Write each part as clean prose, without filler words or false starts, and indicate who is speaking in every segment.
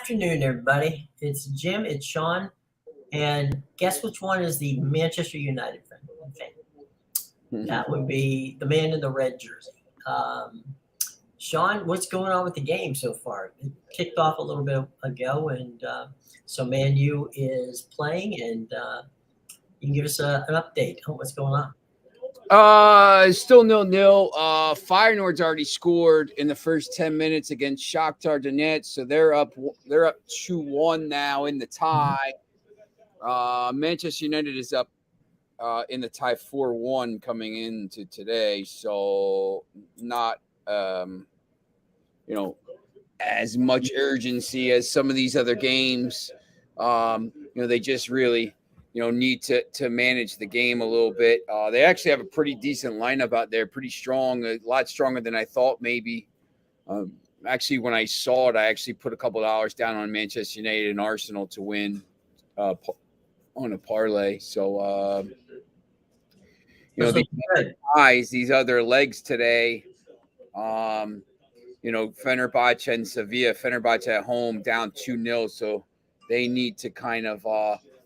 Speaker 1: afternoon, everybody. It's Jim, it's Sean, and guess which one is the Manchester United fan? That would be the man in the red jersey. Sean, what's going on with the game so far? It kicked off a little bit ago, and so Man U is playing, and you can give us an update on what's going on.
Speaker 2: Still 0-0. Feyenoord's already scored in the first 10 minutes against Shakhtar Donetsk, so they're up 2-1 now in the tie. Manchester United is up in the tie 4-1 coming into today, so not as much urgency as some of these other games. They just really need to manage the game a little bit. They actually have a pretty decent lineup out there, pretty strong, a lot stronger than I thought maybe. Actually, when I saw it, I actually put a couple of dollars down on Manchester United and Arsenal to win on a parlay. So, these other legs today, Fenerbahce and Sevilla. Fenerbahce at home down 2-0, so they need to kind of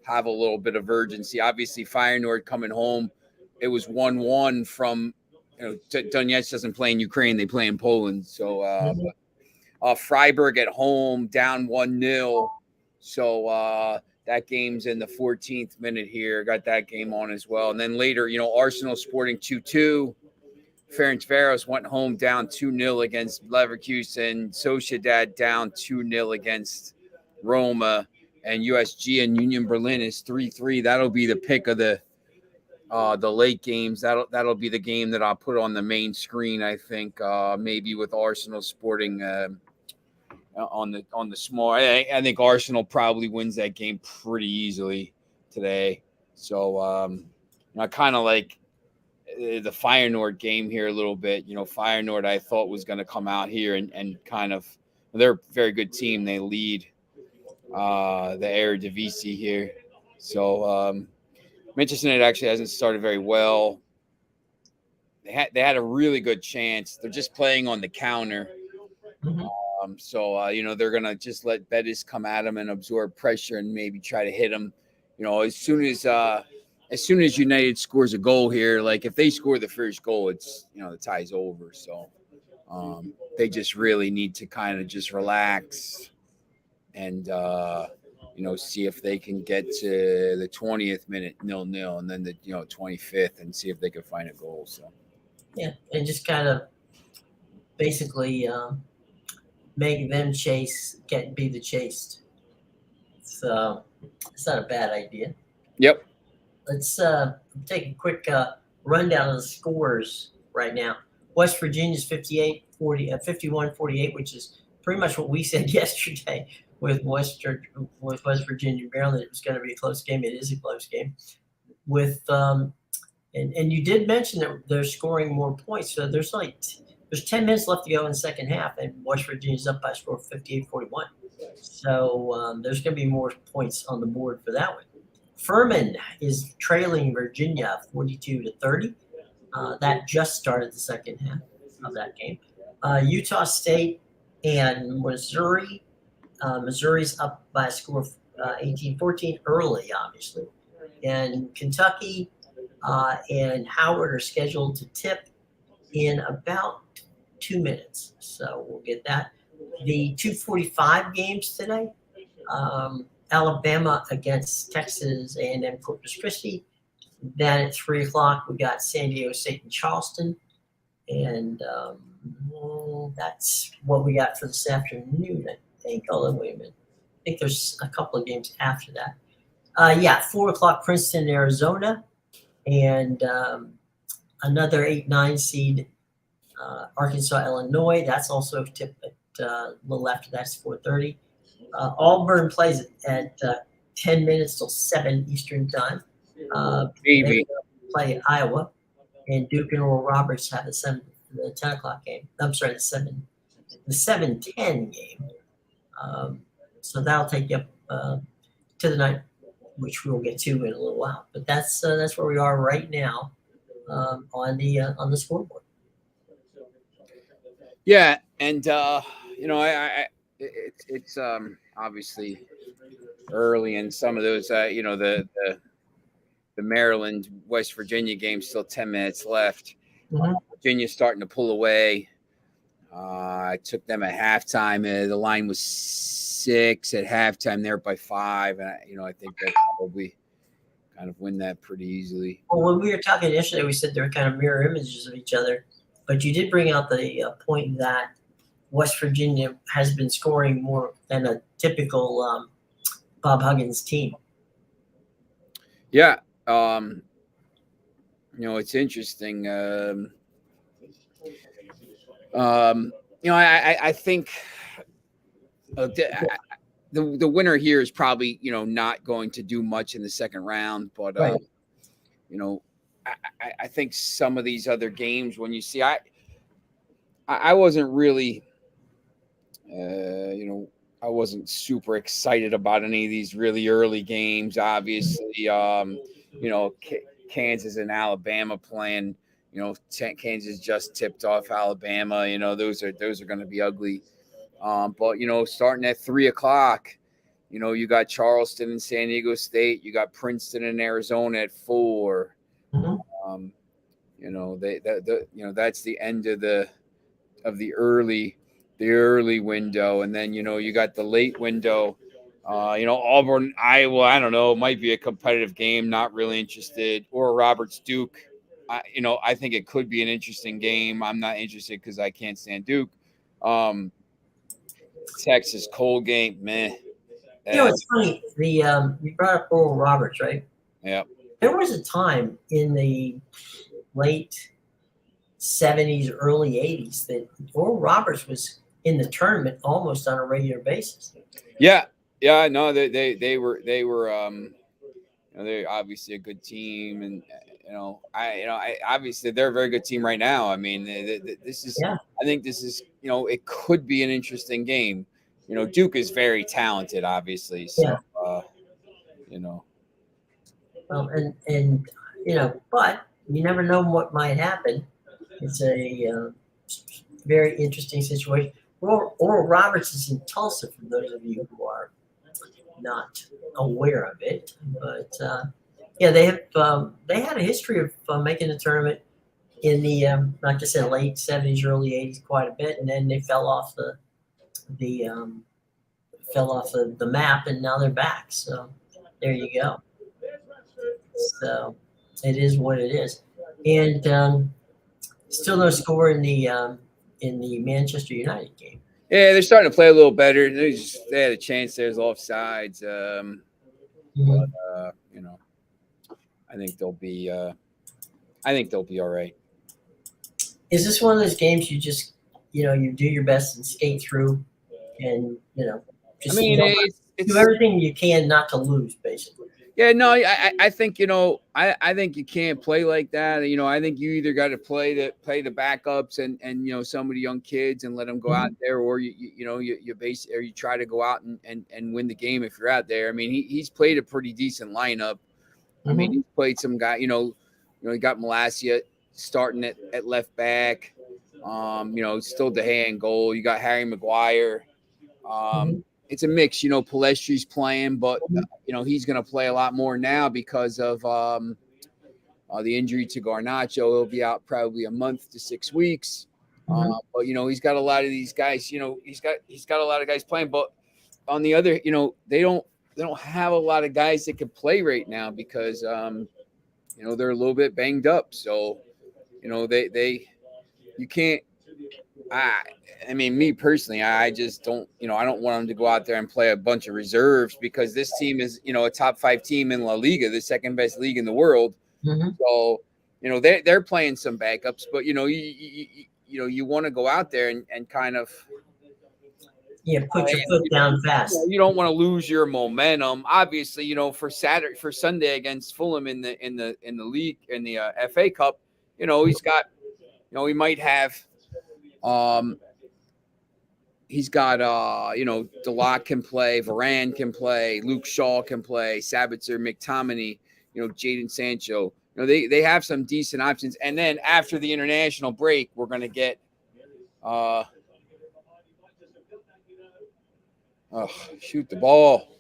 Speaker 2: have a little bit of urgency. Obviously, Feyenoord coming home, it was 1-1 from, Donetsk doesn't play in Ukraine, they play in Poland. So Freiburg at home down 1-0. So that game's in the 14th minute here. Got that game on as well. And then later, Arsenal Sporting 2-2. Ferencváros went home down 2-0 against Leverkusen. Sociedad down 2-0 against Roma. And USG and Union Berlin is 3-3. That'll be the pick of the late games. That'll be the game that I'll put on the main screen, I think, maybe with Arsenal Sporting on the small. I think Arsenal probably wins that game pretty easily today. So I kind of like the Feyenoord game here a little bit. Feyenoord I thought was going to come out here and kind of, they're a very good team. They lead the Eredivisie here. So Manchester United actually hasn't started very well. They had a really good chance. They're just playing on the counter. They're going to just let Betis come at them and absorb pressure and maybe try to hit them. As soon as United scores a goal here, like if they score the first goal, it's, the tie's over. So they just really need to kind of just relax and, see if they can get to the 20th minute 0-0 and then the, 25th and see if they can find a goal. So,
Speaker 1: yeah, and just kind of basically make them be the chased. So it's not a bad idea.
Speaker 2: Yep.
Speaker 1: Let's take a quick rundown of the scores right now. West Virginia's 51-48, which is pretty much what we said yesterday with West Virginia, Maryland. It was going to be a close game. It is a close game. With and you did mention that they're scoring more points. So there's 10 minutes left to go in the second half, and West Virginia's up by a score of 58-41. So there's going to be more points on the board for that one. Furman is trailing Virginia 42-30. That just started the second half of that game. Utah State and Missouri. Missouri's up by a score of 18-14 early, obviously. And Kentucky and Howard are scheduled to tip in about 2 minutes. So we'll get that. The 2:45 games today. Alabama against Texas A&M Corpus Christi. Then at 3 o'clock, we got San Diego State and Charleston. And that's what we got for this afternoon, I think. Although, wait a minute. I think there's a couple of games after that. 4 o'clock, Princeton, Arizona. And another 8-9 seed, Arkansas, Illinois. That's also tipped at a little after that. It's 4:30. Auburn plays at 10 minutes till 7 Eastern time. They play Iowa, and Duke and Oral Roberts have the 10 o'clock game. I'm sorry, the 7:10 game. So that'll take you up to the night, which we'll get to in a little while. But that's where we are right now on the scoreboard.
Speaker 2: Yeah, and it's obviously early in some of those. The Maryland West Virginia game, still 10 minutes left.
Speaker 1: Mhm.
Speaker 2: Virginia's starting to pull away. I took them at halftime. The line was 6 at halftime. They're by 5, and I think they'll probably kind of win that pretty easily.
Speaker 1: Well, when we were talking yesterday, we said they were kind of mirror images of each other, but you did bring out the point that West Virginia has been scoring more than a typical Bob Huggins team.
Speaker 2: Yeah, it's interesting. I think the winner here is probably not going to do much in the second round, but
Speaker 1: Right.
Speaker 2: I think some of these other games, when you see, I wasn't really, I wasn't super excited about any of these really early games. Obviously, Kansas and Alabama playing. Kansas just tipped off Alabama. Those are going to be ugly. But starting at 3:00, you got Charleston and San Diego State. You got Princeton and Arizona at 4.
Speaker 1: Mhm.
Speaker 2: That's the end of the early window, and then you got the late window. Auburn, Iowa. I don't know. Might be a competitive game. Not really interested. Or Roberts, Duke. I think it could be an interesting game. I'm not interested because I can't stand Duke. Texas Colgate, meh.
Speaker 1: It's funny. You brought up Oral Roberts, right?
Speaker 2: Yeah.
Speaker 1: There was a time in the late 70s, early 80s that Oral Roberts was in the tournament almost on a regular basis.
Speaker 2: Yeah. No, they were they're obviously a good team, and I obviously they're a very good team right now. I mean, this is.
Speaker 1: Yeah.
Speaker 2: I think this is it could be an interesting game. Duke is very talented, obviously. So,
Speaker 1: Yeah. And but you never know what might happen. It's a very interesting situation. Oral Roberts is in Tulsa, for those of you who are not aware of it. But they had a history of making the tournament in the like I said, late 70s, early 80s, quite a bit, and then they fell off the map, and now they're back. So there you go. So it is what it is, and still no score in the Manchester United game.
Speaker 2: Yeah, they're starting to play a little better. They had a chance. There's offsides. But I think they'll be. I think they'll be all right.
Speaker 1: Is this one of those games you just you do your best and skate through, and just do everything you can not to lose, basically?
Speaker 2: Yeah, no, I think I think you can't play like that. I think you either got to play the backups and some of the young kids and let them go out there, or you try to go out and win the game if you're out there. I mean, he's played a pretty decent lineup. I mean, he's played some guy. He got Malasia starting at left back. Still De Gea in goal. You got Harry Maguire. It's a mix, Palestri's playing, but he's going to play a lot more now because of the injury to Garnacho. He'll be out probably a month to 6 weeks. But he's got a lot of these guys. He's got a lot of guys playing. But on the other, they don't have a lot of guys that can play right now because they're a little bit banged up. So you can't. I mean, me personally, I just don't, I don't want them to go out there and play a bunch of reserves because this team is, a top 5 team in La Liga, the second best league in the world. So, they're playing some backups, but you want to go out there and kind of
Speaker 1: put your foot down fast.
Speaker 2: You don't want to lose your momentum. Obviously, for Sunday against Fulham in the league in the FA Cup, he's got, he might have. He's got, Delot can play, Varane can play, Luke Shaw can play, Sabitzer, McTominay, Jadon Sancho. They have some decent options. And then after the international break, we're going to get Oh, shoot the ball.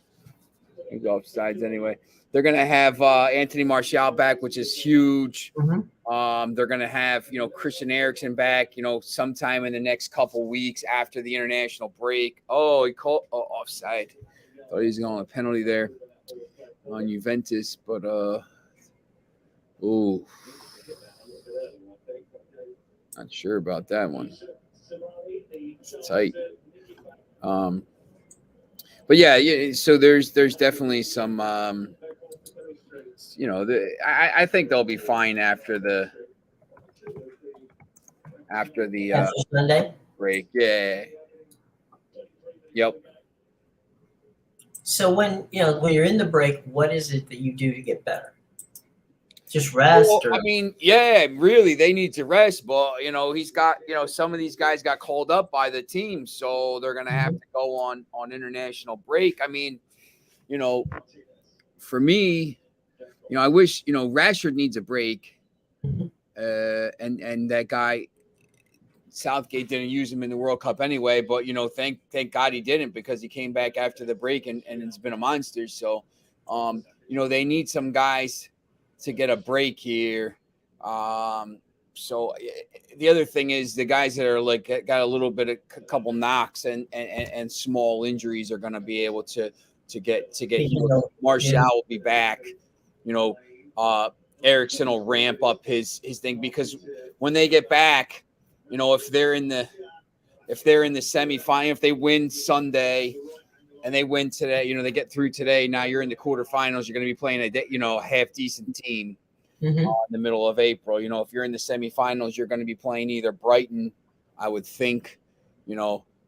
Speaker 2: He's offsides anyway. They're going to have Anthony Martial back, which is huge. They're going to have, Christian Eriksen back, sometime in the next couple weeks after the international break. Oh, he called offside. Thought he was going to a penalty there on Juventus, but not sure about that one. It's tight. But yeah. So there's definitely some, I think they'll be fine after the
Speaker 1: Sunday
Speaker 2: break. Yeah. Yep.
Speaker 1: So when you're in the break, what is it that you do to get better? Just rest?
Speaker 2: Well, I mean, yeah, really, they need to rest. But he's got, some of these guys got called up by the team, so they're gonna have to go on international break. I mean, for me, I wish Rashford needs a break, and that guy Southgate didn't use him in the World Cup anyway. But thank God he didn't, because he came back after the break and it's been a monster. So, they need some guys to get a break here. So the other thing is the guys that are got a little bit of a couple knocks and small injuries are going to be able to get healed. Martial will be back. Eriksen will ramp up his thing, because when they get back, if they're in the semifinal, if they win Sunday and they win today, they get through today. Now you're in the quarterfinals. You're going to be playing a half decent team in the middle of April. If you're in the semifinals, you're going to be playing either Brighton, I would think.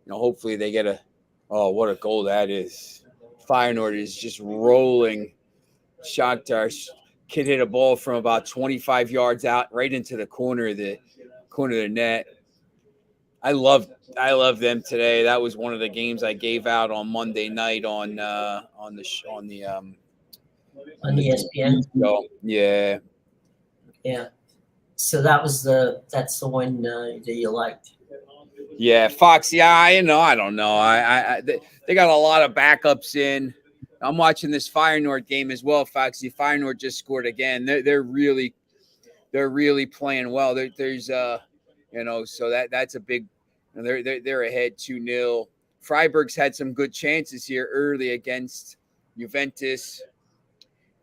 Speaker 2: Hopefully they get what a goal that is. Feyenoord is just rolling. Shakhtar kid hit a ball from about 25 yards out right into the corner of the net. I love them today. That was one of the games I gave out on Monday night on the
Speaker 1: ESPN.
Speaker 2: So, yeah.
Speaker 1: So that's the one that you liked.
Speaker 2: Yeah, Fox. Yeah, I don't know. They got a lot of backups in. I'm watching this Feyenoord game as well, Foxy. Feyenoord just scored again. They're really playing well. There's so that's a big. They're ahead 2-0. Freiburg's had some good chances here early against Juventus.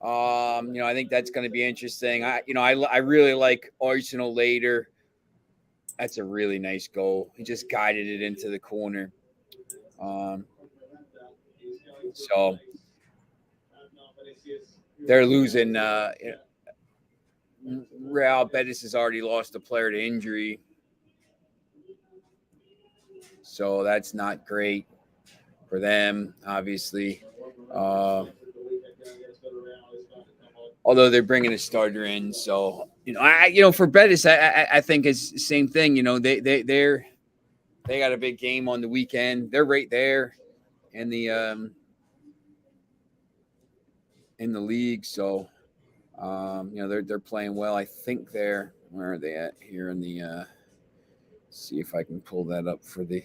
Speaker 2: I think that's going to be interesting. I really like Arsenal later. That's a really nice goal. He just guided it into the corner. So they're losing. Real Betis has already lost a player to injury. So that's not great for them, obviously. Although they're bringing a starter in, so for Betis, I think it's the same thing. They got a big game on the weekend. They're right there in the league, so they're playing well. I think where are they at here in the? See if I can pull that up for the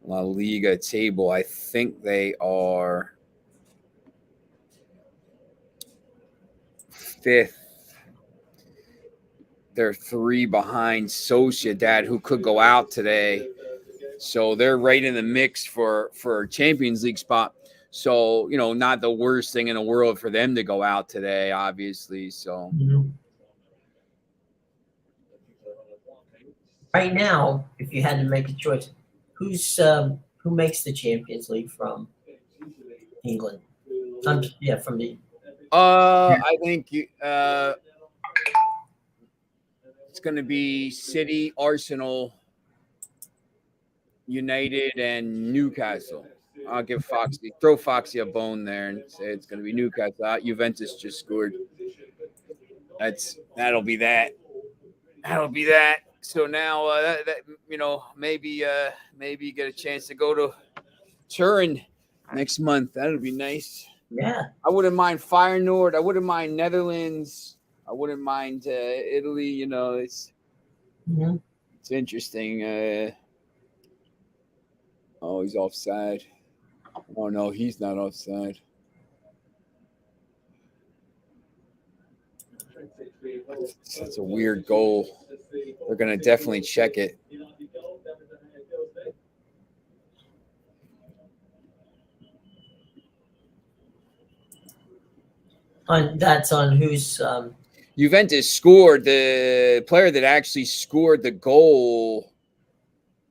Speaker 2: La Liga table. I think they are 5th. They're 3 behind Sociedad, who could go out today. So they're right in the mix for a Champions League spot. So, not the worst thing in the world for them to go out today, obviously. So
Speaker 1: right now, if you had to make a choice, who makes the Champions League from England? From the.
Speaker 2: I think it's going to be City, Arsenal, United, and Newcastle. I'll throw Foxy a bone there and say it's going to be Newcastle. Juventus just scored. That'll be that. So now maybe get a chance to go to Turin next month. That'll be nice.
Speaker 1: Yeah.
Speaker 2: I wouldn't mind Feyenoord. I wouldn't mind Netherlands. I wouldn't mind Italy. It's interesting. Oh, he's offside. Oh, no, he's not offside. That's a weird goal. They're going to definitely check it.
Speaker 1: That's on who's
Speaker 2: Juventus scored. The player that actually scored the goal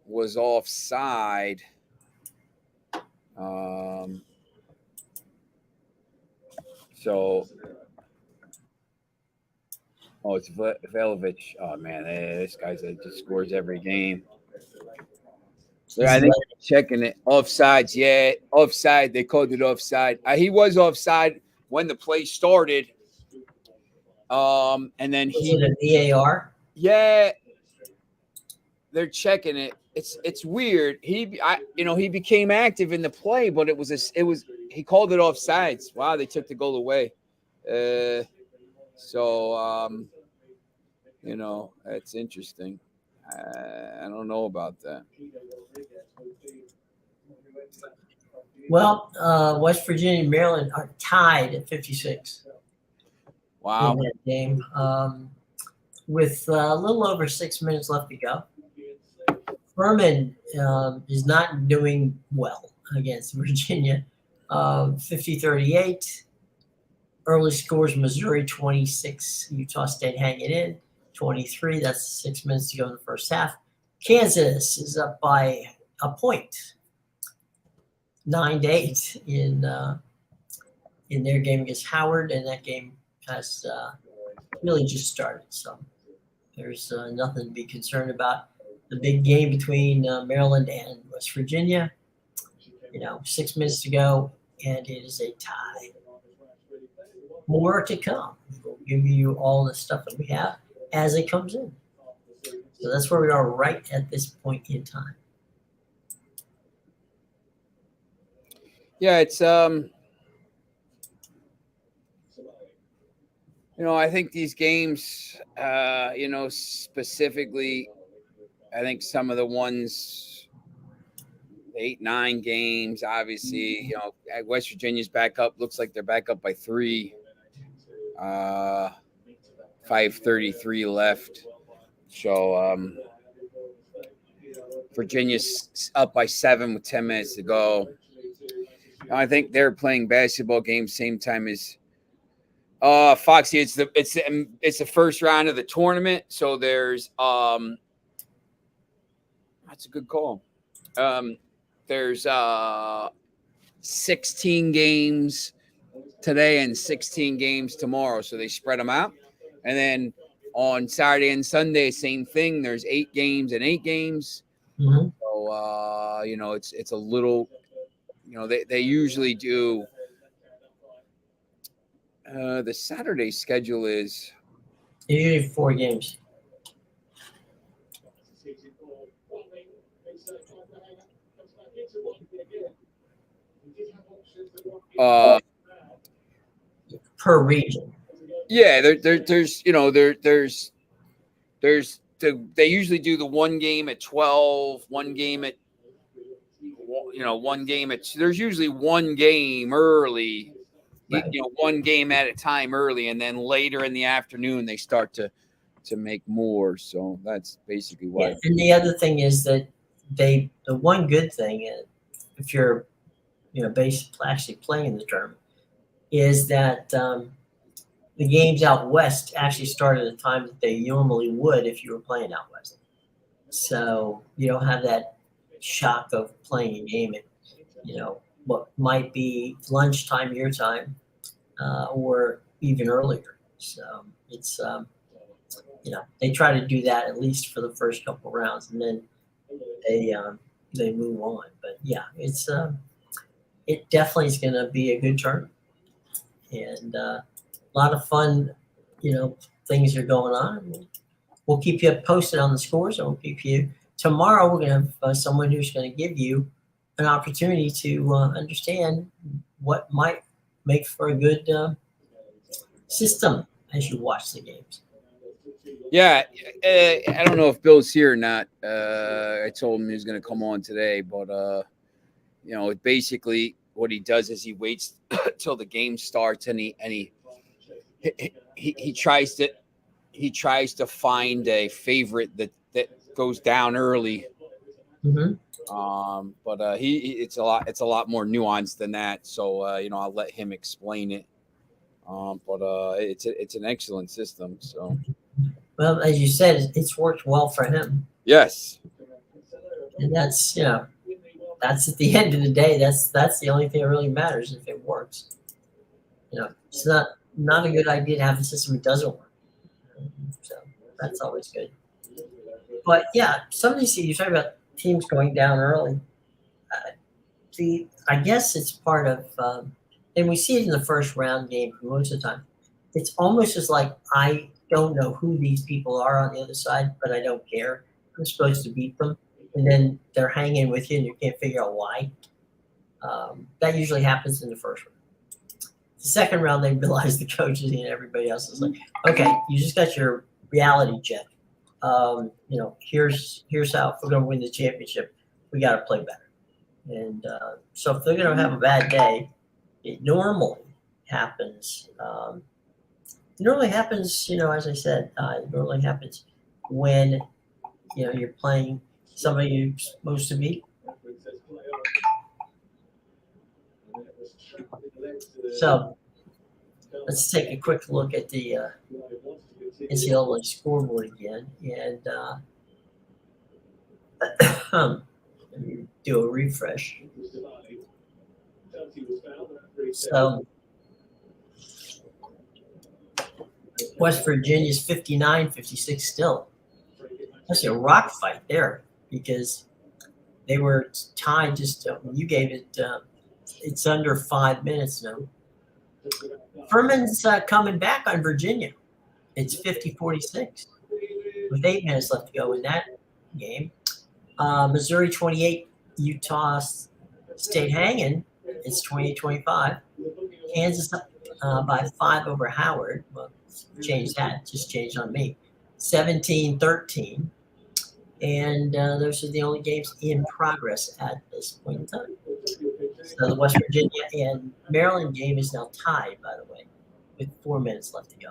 Speaker 2: was offside. It's Velovic. Oh man, this guy's just scores every game. I think checking it. Offsides, yeah, offside. They called it offside. He was offside when the play started. And then
Speaker 1: was it a VAR?
Speaker 2: Yeah, they're checking it. It's weird. He became active in the play, but he called it offsides. Wow, they took the goal away. That's interesting. I don't know about that.
Speaker 1: Well, West Virginia and Maryland are tied at 56.
Speaker 2: Wow.
Speaker 1: In that game, with a little over 6 minutes left to go. Furman is not doing well against Virginia. 50-38. Early scores: Missouri 26, Utah State hanging in 23. That's 6 minutes to go in the first half. Kansas is up by a point, 9-8 in their game against Howard, and that game has really just started. So there's nothing to be concerned about. The big game between Maryland and West Virginia, 6 minutes to go, and it is a tie. More to come. We'll give you all the stuff that we have as it comes in. So that's where we are right at this point in time.
Speaker 2: Yeah, it's I think these games, specifically, I think some of the ones, 8-9 games, obviously, West Virginia's back up. Looks like they're back up by 3. 5:33 left. So Virginia's up by 7 with 10 minutes to go. I think they're playing basketball games same time as Foxy. It's the first round of the tournament, so there's that's a good call. There's 16 games today and 16 games tomorrow, so they spread them out. And then on Saturday and Sunday, same thing. There's 8 games and 8 games.
Speaker 1: Mm-hmm.
Speaker 2: So it's a little, they usually do. The Saturday schedule is
Speaker 1: usually 4 games. Per region.
Speaker 2: Yeah, they usually do the 1 game at 12, 1 game at 1 game at. There's usually 1 game early. Right. 1 game at a time early, and then later in the afternoon they start to make more. So that's basically why.
Speaker 1: Yeah, and the other thing is that the one good thing, if you're basically actually playing the tournament, is that the games out west actually start at a time that they normally would if you were playing out west. So you don't have that shock of playing a game at what might be lunchtime your time, or even earlier. So it's they try to do that at least for the first couple rounds, and then they move on. But yeah, it definitely is going to be a good tournament, and a lot of fun things are going on. We'll keep you posted on the scores, and we'll keep you tomorrow. We're going to have someone who's going to give you an opportunity to understand what might make for a good system as you watch the games.
Speaker 2: Yeah, I don't know if Bill's here or not. I told him he was going to come on today, but basically what he does is he waits till the game starts, and he tries to find a favorite that goes down early.
Speaker 1: Mm-hmm.
Speaker 2: But it's a lot more nuanced than that. So I'll let him explain it. But it's an excellent system. So
Speaker 1: Well, as you said, it's worked well for him,
Speaker 2: yes,
Speaker 1: and that's that's at the end of the day. That's the only thing that really matters if it works. It's not a good idea to have a system that doesn't work. So that's always good. But yeah, some of these, you're talking about teams going down early. I guess it's part of, and we see it in the first round game most of the time. It's almost just like I don't know who these people are on the other side, but I don't care. I'm supposed to beat them, and then they're hanging with you, and you can't figure out why. That usually happens in the first round. The second round, they realize the coaches and everybody else is like, okay, you just got your reality check. Here's how, if we're going to win the championship, we got to play better. And so if they're going to have a bad day, it normally happens. As I said, it normally happens when, you're playing somebody you're supposed to beat. So let's take a quick look at the NCAA scoreboard again, and let me do a refresh. So West Virginia's 59-56 still. That's a rock fight there because they were tied just when you gave it. It's under 5 minutes now. Furman's coming back on Virginia. It's 50-46 with 8 minutes left to go in that game. Missouri 28, Utah State hanging. It's 28-25. Kansas by 5 over Howard. Well, change that. Just changed on me. 17-13. And those are the only games in progress at this point in time. So the West Virginia and Maryland game is now tied, by the way, with 4 minutes left to go.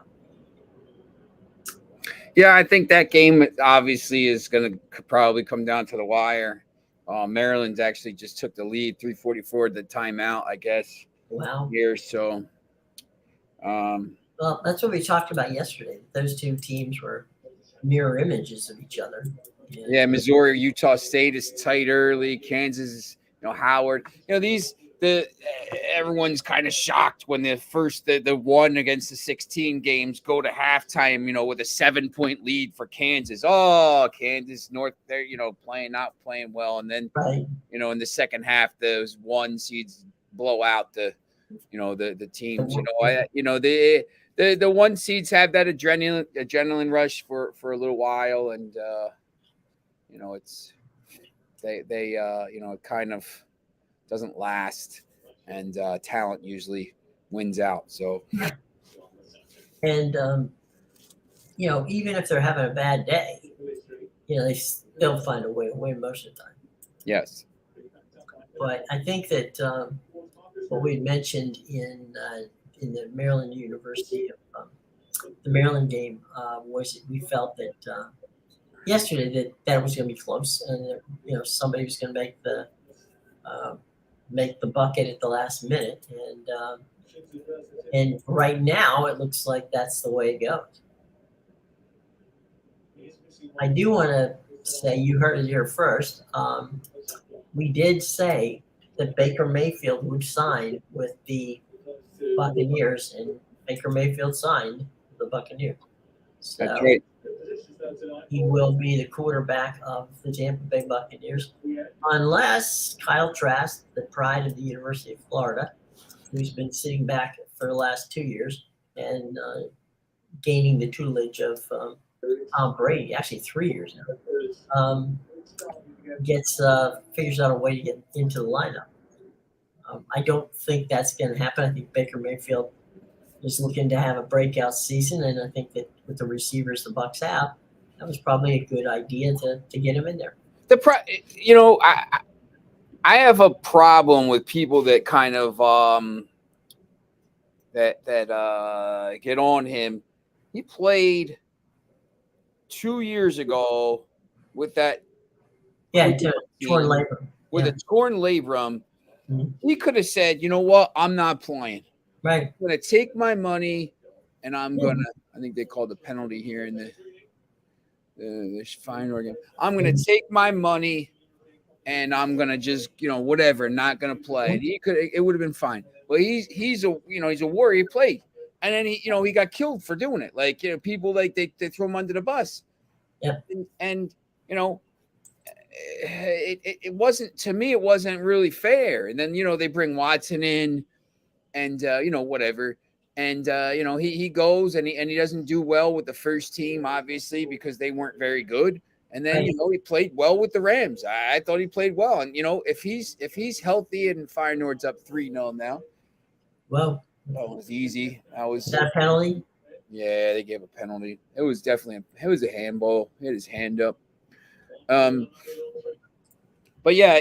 Speaker 2: Yeah, I think that game obviously is going to probably come down to the wire. Maryland's actually just took the lead, 3:44 the timeout, I guess.
Speaker 1: Wow.
Speaker 2: Here, so.
Speaker 1: Well, that's what we talked about yesterday. Those two teams were mirror images of each other.
Speaker 2: Yeah, Missouri, Utah State is tight early. Kansas is, Howard. Everyone's kind of shocked when the 1 against the 16 games go to halftime, with a 7-point lead for Kansas. Oh, Kansas North, they're, not playing well. And then,
Speaker 1: right.
Speaker 2: In the second half, those 1 seeds blow out the teams. The 1 seeds have that adrenaline rush for a little while, and it's it kind of doesn't last, and talent usually wins out. So,
Speaker 1: and even if they're having a bad day, they still find a way to win most of the time.
Speaker 2: Yes,
Speaker 1: but I think that what we mentioned in the Maryland University, the Maryland game, was we felt that yesterday that was going to be close, and somebody was going to make the bucket at the last minute, and right now it looks like that's the way it goes. I do want to say, you heard it here first. We did say that Baker Mayfield would sign with the Buccaneers, and Baker Mayfield signed the Buccaneers. So
Speaker 2: that's right.
Speaker 1: He will be the quarterback of the Tampa Bay Buccaneers, unless Kyle Trask, the pride of the University of Florida, who's been sitting back for the last 2 years and gaining the tutelage of Tom Brady, actually 3 years now, figures out a way to get into the lineup. I don't think that's going to happen. I think Baker Mayfield is looking to have a breakout season, and I think that with the receivers the Bucs have, that was probably a good idea to get him in there.
Speaker 2: I have a problem with people that kind of that get on him. He played 2 years ago with that
Speaker 1: Yeah,
Speaker 2: Cleveland
Speaker 1: torn
Speaker 2: team
Speaker 1: labor.
Speaker 2: with
Speaker 1: Yeah.
Speaker 2: a torn labrum.
Speaker 1: Mhm.
Speaker 2: He could have said, "You know what? I'm not playing.
Speaker 1: Right.
Speaker 2: I'm going to take my money, and I'm
Speaker 1: Yeah.
Speaker 2: going to." I think they called the penalty here in the fine organ. I'm going to take my money, and I'm going to just whatever, not going to play. And it would have been fine. But he's a he's a warrior. He played, and then he got killed for doing it. Like people like they throw him under the bus.
Speaker 1: Yeah.
Speaker 2: And it wasn't, to me, it wasn't really fair. And then they bring Watson in, and whatever, and he goes and he doesn't do well with the first team, obviously, because they weren't very good. And then
Speaker 1: Right.
Speaker 2: he played well with the Rams. I thought he played well, and if he's healthy and Fire Nord's up 3-0 now,
Speaker 1: Well,
Speaker 2: that was easy.
Speaker 1: is that a penalty?
Speaker 2: Yeah, they gave a penalty. It was definitely a handball. He had his hand up. But yeah,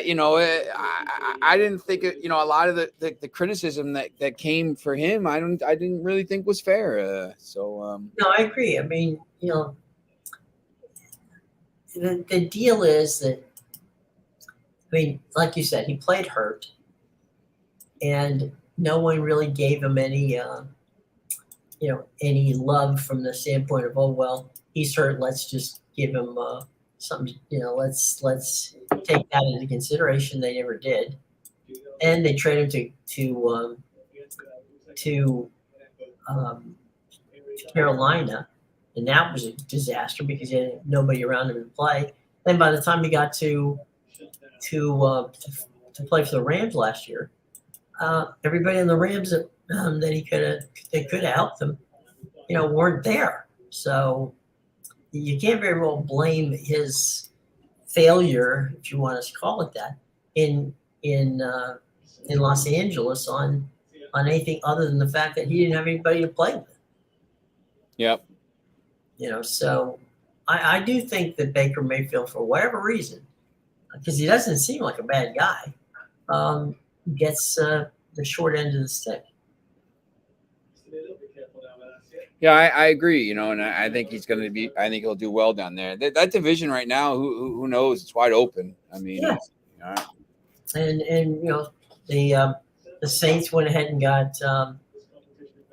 Speaker 2: I didn't think it. A lot of the criticism that came for him, I didn't really think was fair.
Speaker 1: No, I agree. I mean, the deal is that, I mean, like you said, he played hurt, and no one really gave him any any love from the standpoint of, oh well, he's hurt. Let's just give him something. Let's take that into consideration. They never did, and they traded him to Carolina, and that was a disaster because he had nobody around him to play. Then by the time he got to play for the Rams last year, everybody in the Rams that could have helped him, weren't there. So you can't very well blame his failure, if you want to call it that, in Los Angeles on anything other than the fact that he didn't have anybody to play with.
Speaker 2: Yep.
Speaker 1: So I do think that Baker Mayfield, for whatever reason, because he doesn't seem like a bad guy, gets the short end of the stick.
Speaker 2: Yeah, I agree. And I think he's going to be. I think he'll do well down there. That division right now, who knows? It's wide open. I mean,
Speaker 1: yeah. And the Saints went ahead and got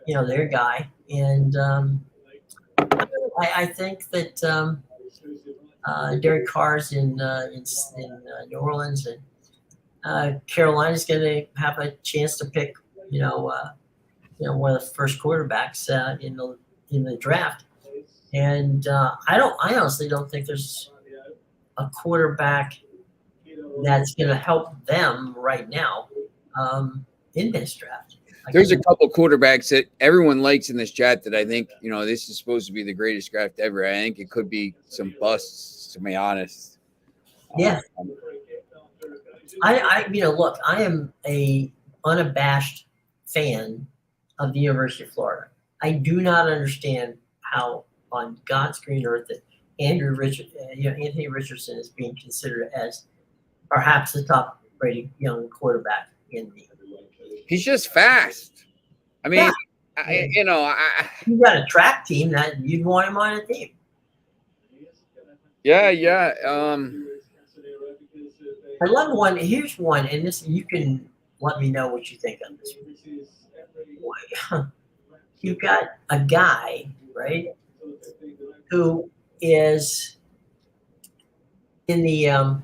Speaker 1: their guy, and I think that Derek Carr's in New Orleans, and Carolina's going to have a chance to pick one of the first quarterbacks in the draft, and I honestly don't think there's a quarterback that's going to help them right now in this draft.
Speaker 2: There's a couple quarterbacks that everyone likes in this chat that I think, this is supposed to be the greatest draft ever. I think it could be some busts, to be honest.
Speaker 1: Yeah. Look, I am a unabashed fan of the University of Florida. I do not understand how on God's green earth that Anthony Richardson is being considered as perhaps the top-rated young quarterback in the.
Speaker 2: He's just fast. I mean,
Speaker 1: yeah. You got a track team that you'd want him on a team.
Speaker 2: Yeah.
Speaker 1: I love one. Here's one, and this you can let me know what you think of this. You've got a guy, right, who is in the.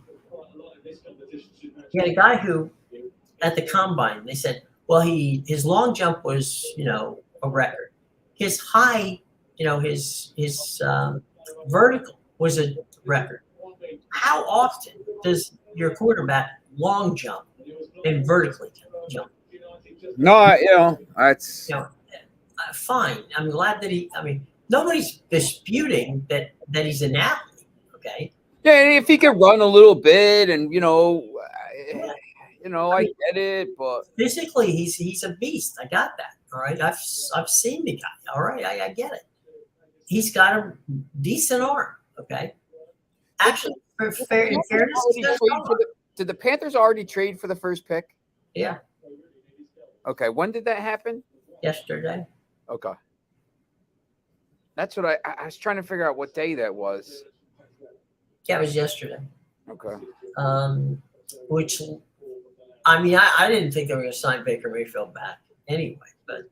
Speaker 1: You had a guy who, at the combine, they said, well, his long jump was, a record. His high, his vertical was a record. How often does your quarterback long jump and vertically jump?
Speaker 2: No, that's
Speaker 1: fine. I'm glad that nobody's disputing that he's an athlete. Okay.
Speaker 2: Yeah, and if he could run a little bit, and I get it, but
Speaker 1: physically he's a beast. I got that. All right. I've seen the guy. All right. I get it. He's got a decent arm. Okay. Actually, in fairness,
Speaker 2: did the Panthers already trade for the first pick?
Speaker 1: Yeah,
Speaker 2: Okay. When did that happen?
Speaker 1: yesterday.
Speaker 2: Okay. That's what I was trying to figure out what day that was.
Speaker 1: Yeah, it was yesterday.
Speaker 2: Okay.
Speaker 1: Which, I mean, I didn't think they were going to sign Baker Mayfield back anyway, but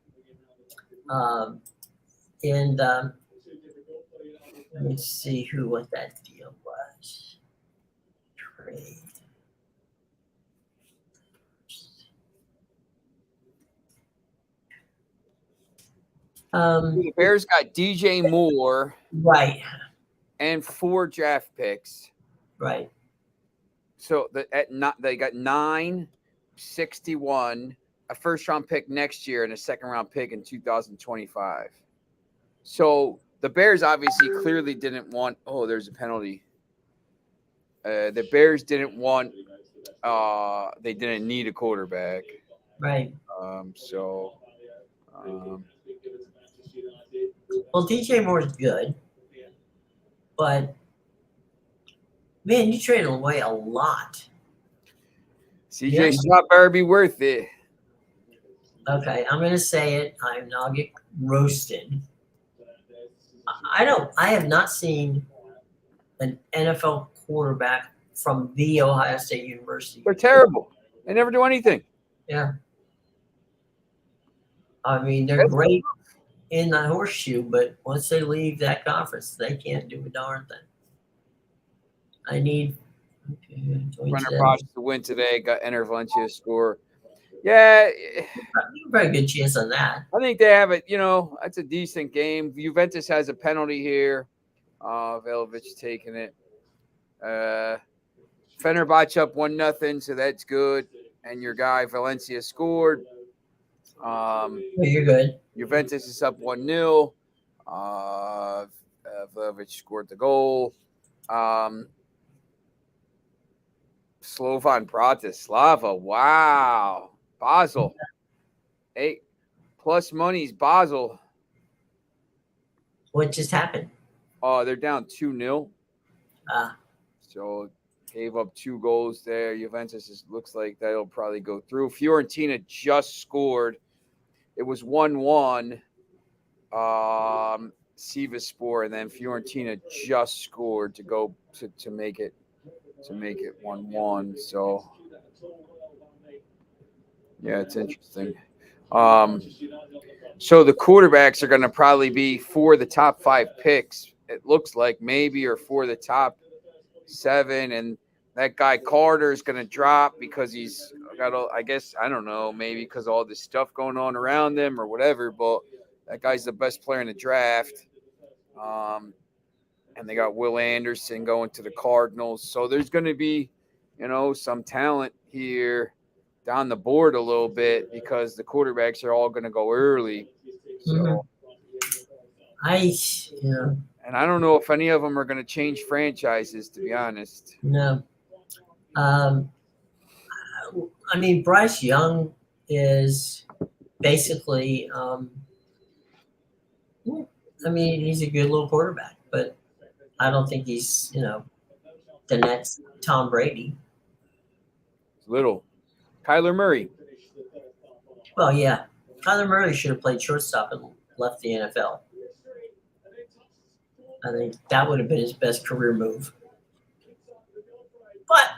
Speaker 1: let me see what that deal was. Trade.
Speaker 2: The Bears got DJ Moore,
Speaker 1: right,
Speaker 2: and 4 draft picks.
Speaker 1: right.
Speaker 2: So they got 9, 61, a first round pick next year, and a second round pick in 2025. So the Bears obviously clearly didn't want. Oh, there's a penalty. The Bears didn't want. They didn't need a quarterback.
Speaker 1: Right. Well, DJ Moore's good, but man, you traded away a lot.
Speaker 2: CJ Stroud better be worth it.
Speaker 1: Okay, I'm gonna say it. I'll get roasted. I have not seen an NFL quarterback from the Ohio State University.
Speaker 2: They're terrible. They never do anything.
Speaker 1: Yeah. I mean, they're great in the horseshoe, but once they leave that conference, they can't do a darn thing. I need
Speaker 2: Runner to win today. Got Valencia score. Yeah,
Speaker 1: very good chance on that.
Speaker 2: I think they have it. That's a decent game. Juventus has a penalty here. Velovic taking it. Fenerbahce up 1-0, so that's good. And your guy Valencia scored.
Speaker 1: You're good.
Speaker 2: Juventus is up 1-0. Velovic scored the goal. Slovan Bratislava. Wow. Basel. 8 plus money's Basel.
Speaker 1: What just happened?
Speaker 2: Oh, they're down 2-0.
Speaker 1: Ah.
Speaker 2: So gave up 2 goals there. Juventus looks like that'll probably go through. Fiorentina just scored. It was 1-1. Sivasspor, and then Fiorentina just scored to go to make it 1-1. So yeah, it's interesting. So the quarterbacks are going to probably be for the top 5 picks. It looks like maybe, or for the top 7, and that guy Carter is going to drop because he's got, I guess, I don't know, maybe because of all this stuff going on around them or whatever, but that guy's the best player in the draft. And they got Will Anderson going to the Cardinals. So there's going to be, some talent here down the board a little bit because the quarterbacks are all going to go early. So and I don't know if any of them are going to change franchises, to be honest.
Speaker 1: No. I mean, Bryce Young is basically, he's a good little quarterback, but I don't think he's, the next Tom Brady.
Speaker 2: Little. Kyler Murray.
Speaker 1: Well, yeah. Kyler Murray should have played shortstop and left the NFL. I think that would have been his best career move. But,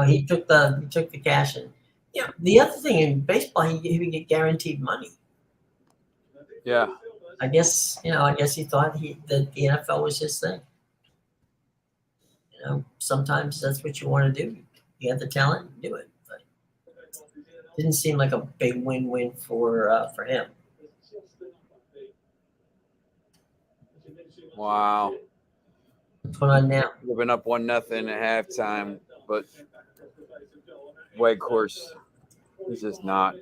Speaker 1: he took the cash. And the other thing in baseball, he would get guaranteed money.
Speaker 2: Yeah.
Speaker 1: I guess he thought that the NFL was his thing. Sometimes that's what you want to do. You have the talent, do it. But it didn't seem like a big win-win for him.
Speaker 2: Wow.
Speaker 1: What's going on now?
Speaker 2: We've been up 1-0 at halftime, but Weghorst is just not.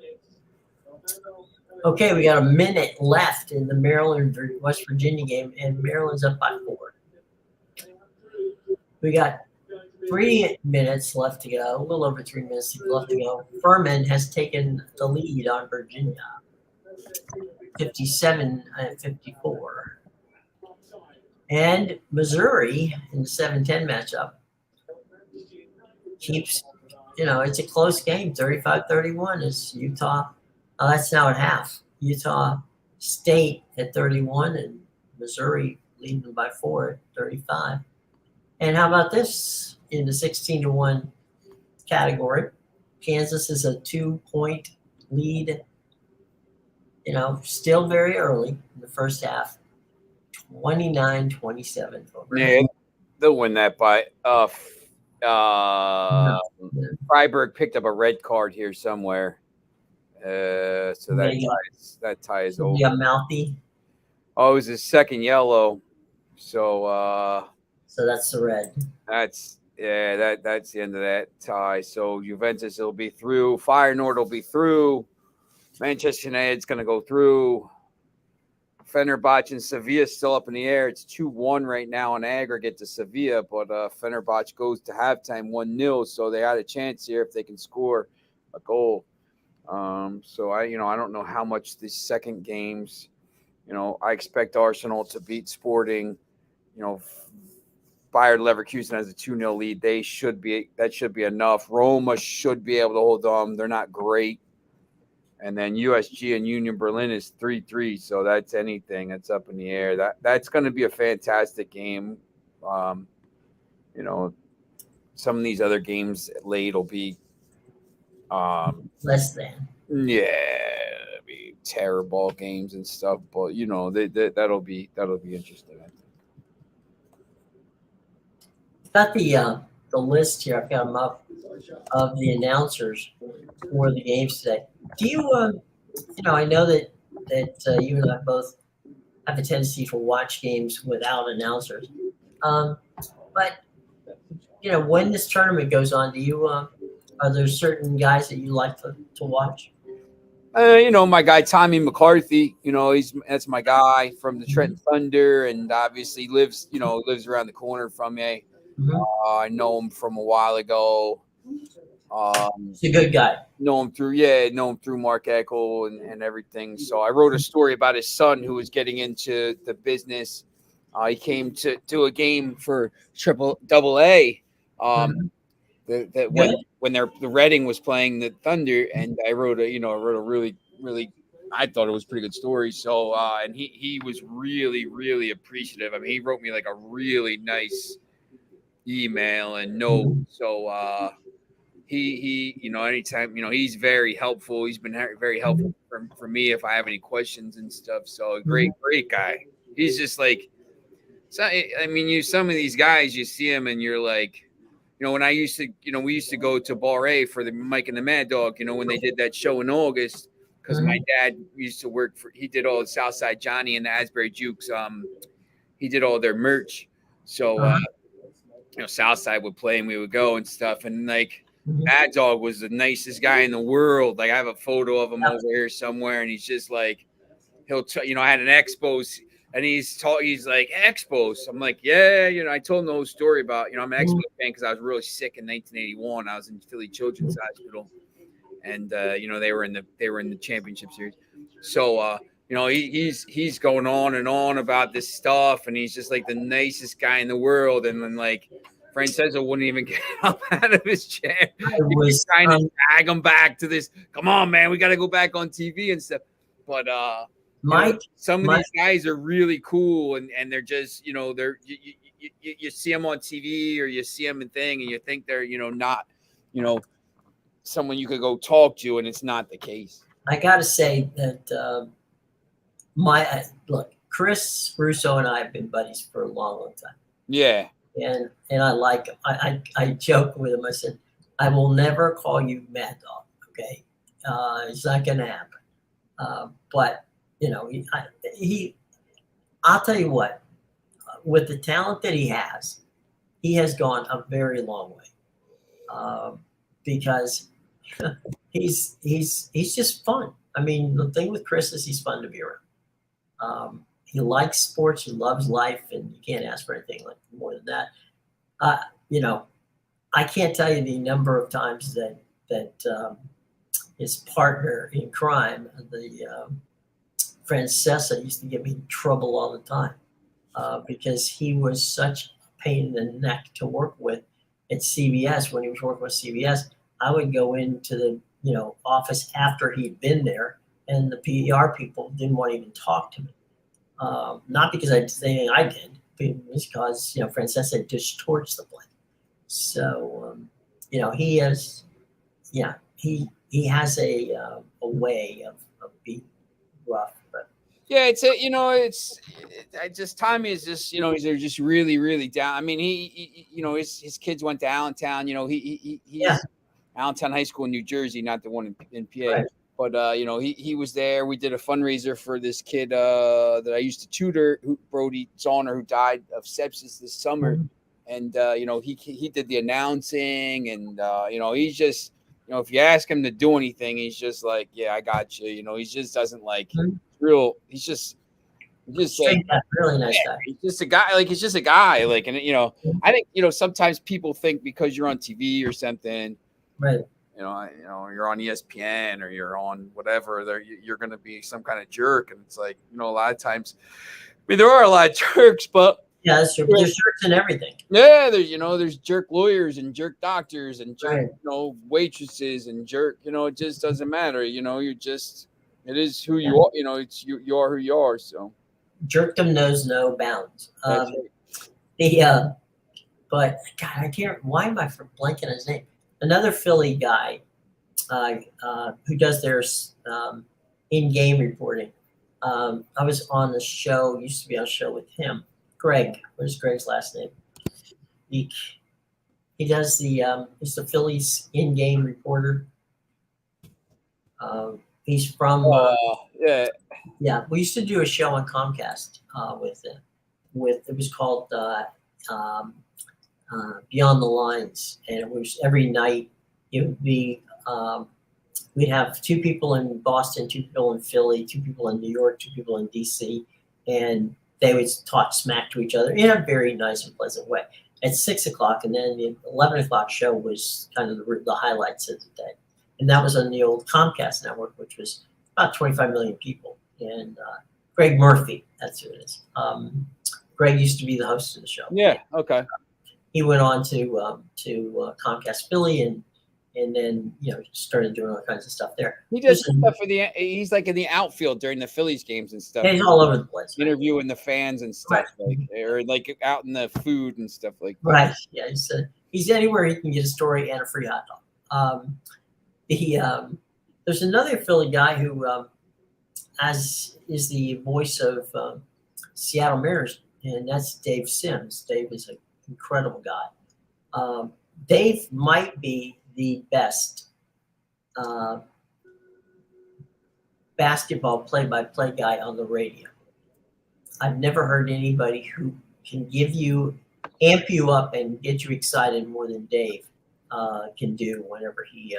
Speaker 1: Okay, we got a minute left in the Maryland-West Virginia game, and Maryland's up by 4. We got 3 minutes left to go, a little over 3 minutes left to go. Furman has taken the lead on Virginia, 57-54. And Missouri in the 7-10 matchup keeps it's a close game. 35-31 is Utah. That's now at half. Utah State at 31 and Missouri leading them by 4 at 35. And how about this in the 16-1 category? Kansas is a 2-point lead, still very early in the first half. 29-27 over.
Speaker 2: Yeah, they'll win that by
Speaker 1: Yeah.
Speaker 2: Freiburg picked up a red card here somewhere. So that ties over.
Speaker 1: Yeah, mouthy.
Speaker 2: Oh, it was his second yellow. So
Speaker 1: that's the red.
Speaker 2: That's the end of that tie. So Juventus will be through. Feyenoord will be through. Manchester United's going to go through. Fenerbahce and Sevilla still up in the air. It's 2-1 right now on aggregate to Sevilla, but Fenerbahce goes to halftime 1-0, so they had a chance here if they can score a goal. So I don't know how much these second games. I expect Arsenal to beat Sporting. Bayer Leverkusen has a 2-0 lead. That should be enough. Roma should be able to hold them. They're not great. And then USG and Union Berlin is 3-3, so that's anything. That's up in the air. That's going to be a fantastic game. Some of these other games late will be
Speaker 1: less than.
Speaker 2: Yeah, it'll be terrible games and stuff, but that'll be interesting. I think.
Speaker 1: Got the list here. I've got them up of the announcers for the games today. Do you, I know that you and I both have a tendency to watch games without announcers. But when this tournament goes on, do you are there certain guys that you like to watch?
Speaker 2: My guy Tommy McCarthy. That's my guy from the Trenton Thunder, and obviously lives around the corner from me.
Speaker 1: Mm-hmm.
Speaker 2: I know him from a while ago.
Speaker 1: He's a good guy.
Speaker 2: Know him through Mark Eckel and everything. So I wrote a story about his son who was getting into the business. He came to do a game for AA. When the Reading was playing the Thunder, and I wrote a really, really, I thought it was a pretty good story. So and he was really, really appreciative. I mean, he wrote me like a really nice email and note. So he anytime, he's very helpful. He's been very helpful for me if I have any questions and stuff. So great guy. He's just like, so I mean, some of these guys, you see him and you're like, when I used to, we used to go to Bar A for the Mike and the Mad Dog, when they did that show in August, because my dad used to he did all the Southside Johnny and the Asbury Jukes. He did all their merch. So, Southside would play and we would go and stuff. And like, Mad Dog was the nicest guy in the world. Like, I have a photo of him over here somewhere, and he's just like, I had an Expos. And he's like, Expos. I'm like, yeah, I told him the whole story about, I'm an Expos fan because I was really sick in 1981. I was in Philly Children's Hospital, and they were in the championship series. So he's going on and on about this stuff, and he's just like the nicest guy in the world. And then like Francesco wouldn't even get up out of his chair. He was trying to drag him back to this. Come on, man, we got to go back on TV and stuff. But some of these guys are really cool, and they're just, you see them on TV or you see them in thing, and you think they're, not, someone you could go talk to, and it's not the case. I
Speaker 1: got to say that look, Chris Russo and I have been buddies for a long, long time.
Speaker 2: Yeah.
Speaker 1: And I like him. I joke with him. I said, I will never call you Mad Dog. Okay. It's not going to happen. But I'll tell you what, with the talent that he has gone a very long way, because he's just fun. I mean, the thing with Chris is he's fun to be around. He likes sports, he loves life, and you can't ask for anything like more than that. I can't tell you the number of times that his partner in crime, the Francesa, used to get me in trouble all the time because he was such a pain in the neck to work with at CBS when he was working with CBS. I would go into the office after he'd been there, and the PR people didn't want to even talk to me. Not because I did anything I did, but because Francesca just torched the place. So he has, yeah, he has a way of being rough, but
Speaker 2: Yeah, I just Tommy is just they're just really really down. I mean, he his kids went to Allentown.
Speaker 1: yeah,
Speaker 2: He's Allentown High School in New Jersey, not the one in PA.
Speaker 1: right.
Speaker 2: But he was there. We did a fundraiser for this kid that I used to tutor, Brody Zoner, who died of sepsis this summer.
Speaker 1: Mhm.
Speaker 2: And he did the announcing, and he's just if you ask him to do anything, he's just like, yeah, I got you. He just doesn't like
Speaker 1: Mhm.
Speaker 2: real. He's just like,
Speaker 1: Straight guy, really nice guy.
Speaker 2: he's just a guy. Like, he's just a guy. Like, and
Speaker 1: Mhm.
Speaker 2: I think sometimes people think because you're on TV or something,
Speaker 1: Right.
Speaker 2: you're on ESPN or you're on whatever, you're going to be some kind of jerk. And it's like, a lot of times, I mean, there are a lot of jerks, but
Speaker 1: Yeah, that's true. There's shirts and everything.
Speaker 2: yeah, there's jerk lawyers and jerk doctors and jerk,
Speaker 1: Right.
Speaker 2: waitresses and jerk, it just doesn't matter. It is who you are, it's you are who you are. So
Speaker 1: Jerkdom knows no bounds.
Speaker 2: that's right.
Speaker 1: But God, I can't. Why am I blanking on his name? Another Philly guy who does their in-game reporting. I was on the show. Used to be on a show with him. Greg. What's Greg's last name? He does he's the Phillies in-game reporter. He's from yeah. We used to do a show on Comcast with it was called Beyond the Lines, and it was every night. It would be we'd have two people in Boston, two people in Philly, two people in New York, two people in DC, and they would talk smack to each other in a very nice and pleasant way. At 6 o'clock, and then the 11 o'clock show was kind of the highlights of the day, and that was on the old Comcast network, which was about 25 million people. And Greg Murphy, that's who it is. Greg used to be the host of the show.
Speaker 2: Yeah. Okay.
Speaker 1: He went on to Comcast Philly, and then started doing all kinds of stuff there.
Speaker 2: He does stuff for he's like in the outfield during the Phillies games and stuff.
Speaker 1: Yeah, he's all over the place. Right?
Speaker 2: Interviewing the fans and stuff, or like out in the food and stuff like that.
Speaker 1: Right. Yeah, he's anywhere he can get a story and a free hot dog. There's another Philly guy who is the voice of Seattle Mariners, and that's Dave Sims. Dave is an incredible guy. Dave might be the best basketball play-by-play guy on the radio. I've never heard anybody who can amp you up and get you excited more than Dave can do whenever he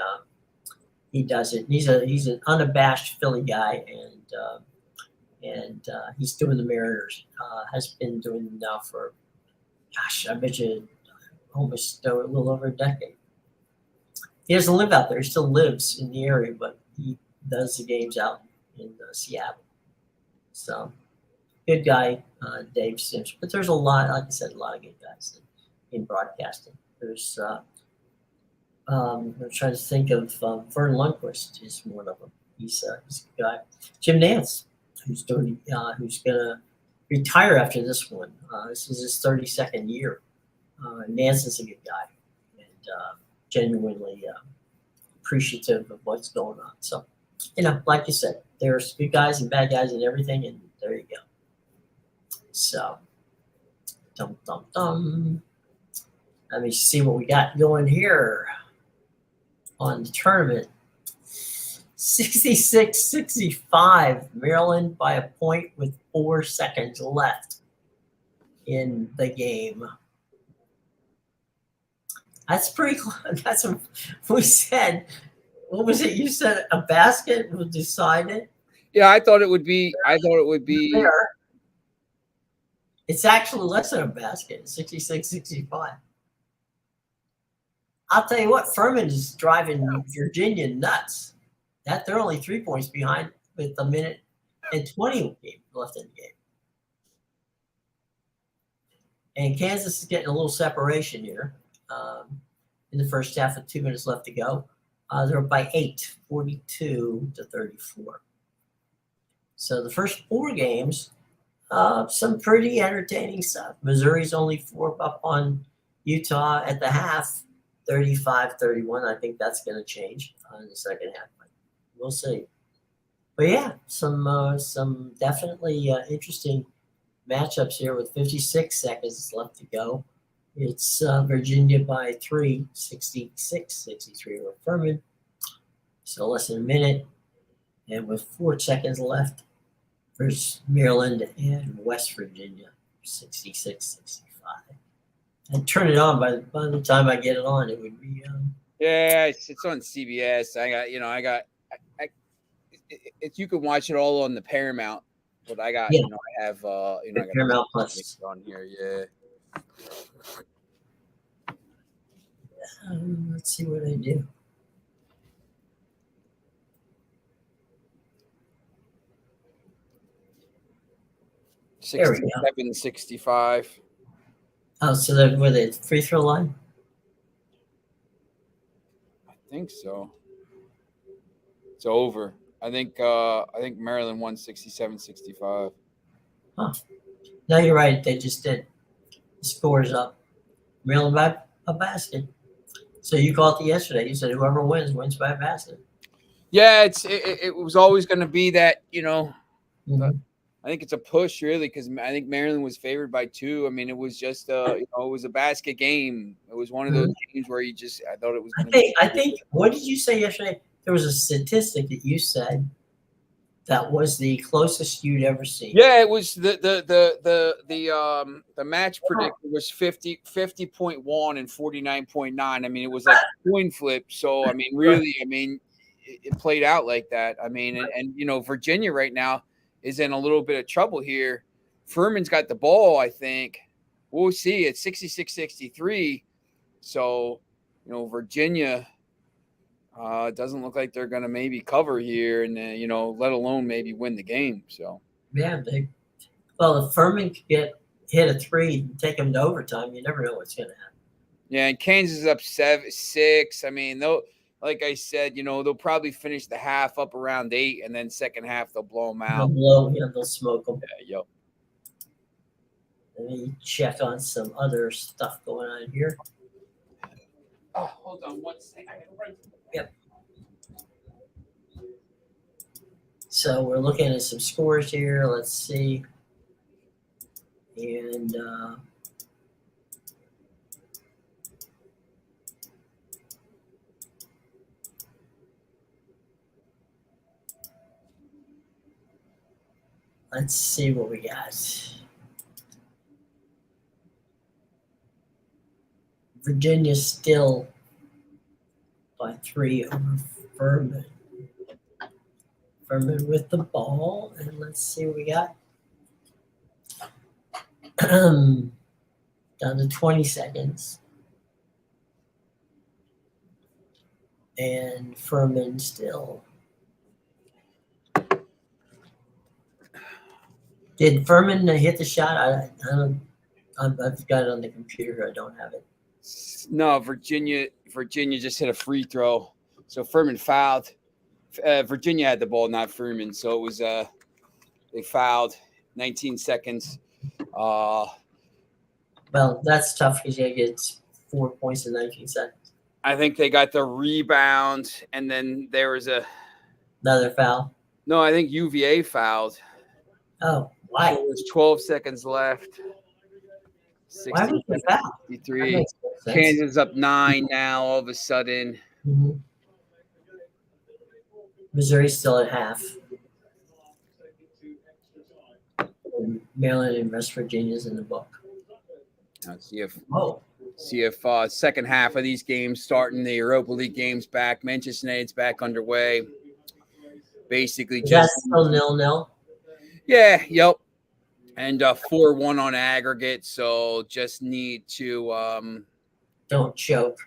Speaker 1: does it. He's an unabashed Philly guy, and he's doing the Mariners. Has been doing them now for, gosh, I bet you almost a little over a decade. He doesn't live out there. He still lives in the area, but he does the games out in Seattle. So, good guy, Dave Sims. But there's a lot, like I said, a lot of good guys in broadcasting. There's, I'm trying to think of Vern Lundquist is one of them. He's a good guy. Jim Nance, who's going to retire after this one. This is his 32nd year. Nance is a good guy, and genuinely appreciative of what's going on. So, like you said, there's good guys and bad guys and everything, and there you go. So, let me see what we got going here on the tournament. 66-65, Maryland by a point with 4 seconds left in the game. That's pretty close. That's what we said. What was it? You said a basket would decide it?
Speaker 2: Yeah, I thought it would be.
Speaker 1: There. It's actually less than a basket, 66-65. I'll tell you what, Furman is driving Virginia nuts. They're only 3 points behind with a minute and 20 left in the game. And Kansas is getting a little separation here. in the first half with 2 minutes left to go. They're up by 8, 42-34. So the first 4 games, some pretty entertaining stuff. Missouri's only 4 up on Utah at the half, 35-31. I think that's going to change in the second half. We'll see. But yeah, some definitely interesting matchups here with 56 seconds left to go. It's Virginia by 3, 66-63 over Furman. So less than a minute. And with 4 seconds left versus Maryland and West Virginia, 66-65. And turn it on by the time I get it on, it would be.
Speaker 2: Yeah, it's on CBS. If you can watch it all on the Paramount, but I got,
Speaker 1: Yeah.
Speaker 2: I have, I got
Speaker 1: Paramount Plus
Speaker 2: on here. Yeah.
Speaker 1: Let's see what I do. There we go.
Speaker 2: 67-65.
Speaker 1: Oh, so they're with the free throw line?
Speaker 2: I think so. It's over. I think Maryland won 67-65.
Speaker 1: Huh. No, you're right. They just did. The score's up. Maryland by a basket. So you called it yesterday. You said whoever wins by a basket.
Speaker 2: Yeah, it was always going to be that,
Speaker 1: Mm-hmm.
Speaker 2: I think it's a push really because I think Maryland was favored by 2. I mean, it was just it was a basket game. It was one of those games where I thought it was.
Speaker 1: I think. What did you say yesterday? There was a statistic that you said that was the closest you'd ever seen.
Speaker 2: Yeah, it was the match predictor was 50.1 and 49.9. I mean, it was like a coin flip. So I mean, really, it played out like that. I mean, and Virginia right now is in a little bit of trouble here. Furman's got the ball, I think. We'll see. It's 66-63. So, Virginia doesn't look like they're going to maybe cover here and, let alone maybe win the game. So,
Speaker 1: yeah, if Furman could hit a 3 and take them to overtime, you never know what's going to happen.
Speaker 2: Yeah, and Kansas is up 7-6. I mean, like I said, they'll probably finish the half up around 8, and then second half they'll blow them out.
Speaker 1: They'll smoke them.
Speaker 2: Yeah, yep.
Speaker 1: Let me check on some other stuff going on here.
Speaker 2: Oh, hold on 1 second.
Speaker 1: Yep. So we're looking at some scores here. Let's see. And let's see what we got. Virginia still by 3 over Furman. Furman with the ball, and let's see what we got. Down to 20 seconds. And Furman still. Did Furman hit the shot? I've got it on the computer. I don't have it.
Speaker 2: No, Virginia just hit a free throw. So Furman fouled. Virginia had the ball, not Furman. So it was they fouled. 19 seconds.
Speaker 1: Well, that's tough because you get 4 points in 19 seconds.
Speaker 2: I think they got the rebound, and then there was
Speaker 1: another foul.
Speaker 2: No, I think UVA fouled.
Speaker 1: Oh, why?
Speaker 2: So there was 12 seconds left.
Speaker 1: Why was the foul?
Speaker 2: 63. Kansas up 9 now. All of a sudden.
Speaker 1: Mm-hmm. Missouri's still at half. Maryland and West Virginia's in the book.
Speaker 2: Now see if second half of these games starting the Europa League games back. Manchester United's back underway. Basically,
Speaker 1: just still 0-0.
Speaker 2: Yeah. Yep. And 4-1 on aggregate. So just need to
Speaker 1: don't choke.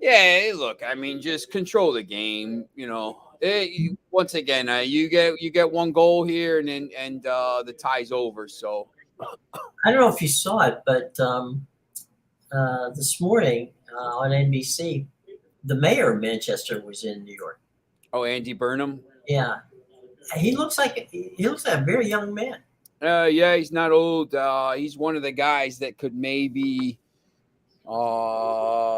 Speaker 2: Yeah. Look, just control the game. Once again, you get one goal here, and then the tie's over. So
Speaker 1: I don't know if you saw it, but this morning on NBC. The mayor of Manchester was in New York.
Speaker 2: Oh, Andy Burnham.
Speaker 1: Yeah, he looks like a very young man.
Speaker 2: Yeah, he's not old. He's one of the guys that could maybe